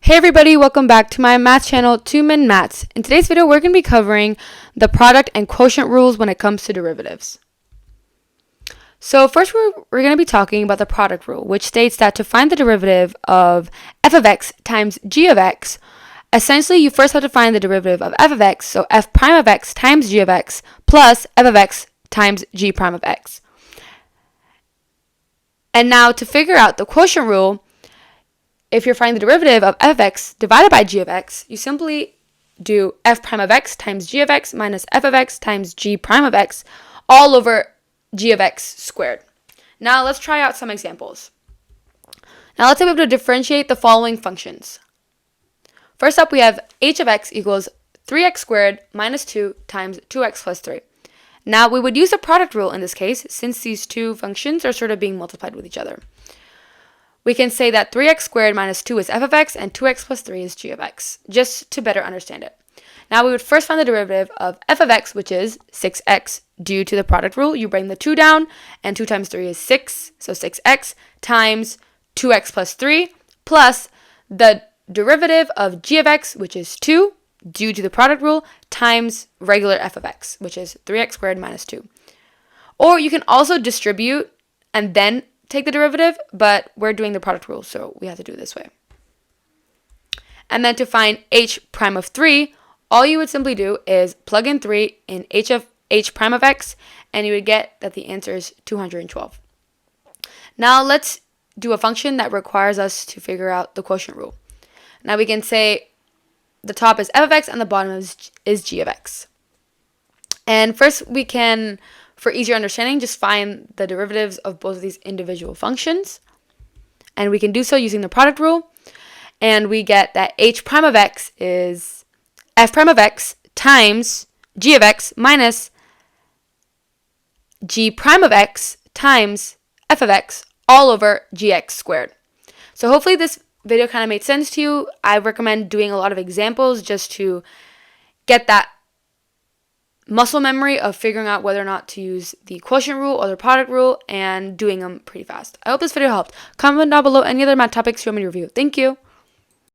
Hey everybody, welcome back to my math channel, 2Min Maths. In today's video, we're going to be covering the product and quotient rules when it comes to derivatives. So first, we're going to be talking about the product rule, which states that to find the derivative of f of x times g of x, essentially you first have to find the derivative of f of x, so f prime of x times g of x plus f of x times g prime of x. And now to figure out the quotient rule, if you're finding the derivative of f of x divided by g of x, you simply do f prime of x times g of x minus f of x times g prime of x all over g of x squared. Now let's try out some examples. Now let's say we have to differentiate the following functions. First up, we have h of x equals 3x squared minus 2 times 2x plus 3. Now we would use the product rule in this case since these two functions are sort of being multiplied with each other. We can say that 3x squared minus 2 is f of x and 2x plus 3 is g of x, just to better understand it. Now we would first find the derivative of f of x, which is 6x. Due to the product rule, you bring the 2 down, and 2 times 3 is 6, so 6x times 2x plus 3, plus the derivative of g of x, which is 2, due to the product rule, times regular f of x, which is 3x squared minus 2. Or you can also distribute and then take the derivative, but we're doing the product rule, so we have to do it this way. And then to find h prime of 3, all you would simply do is plug in 3 in h prime of x, and you would get that the answer is 212. Now let's do a function that requires us to figure out the quotient rule. Now we can say the top is f of x and the bottom is g of x. And first we can, for easier understanding, just find the derivatives of both of these individual functions. And we can do so using the product rule. And we get that h prime of x is f prime of x times g of x minus g prime of x times f of x all over gx squared. So hopefully this video kind of made sense to you. I recommend doing a lot of examples just to get that muscle memory of figuring out whether or not to use the quotient rule or the product rule and doing them pretty fast. I hope this video helped. Comment down below any other math topics you want me to review. Thank you.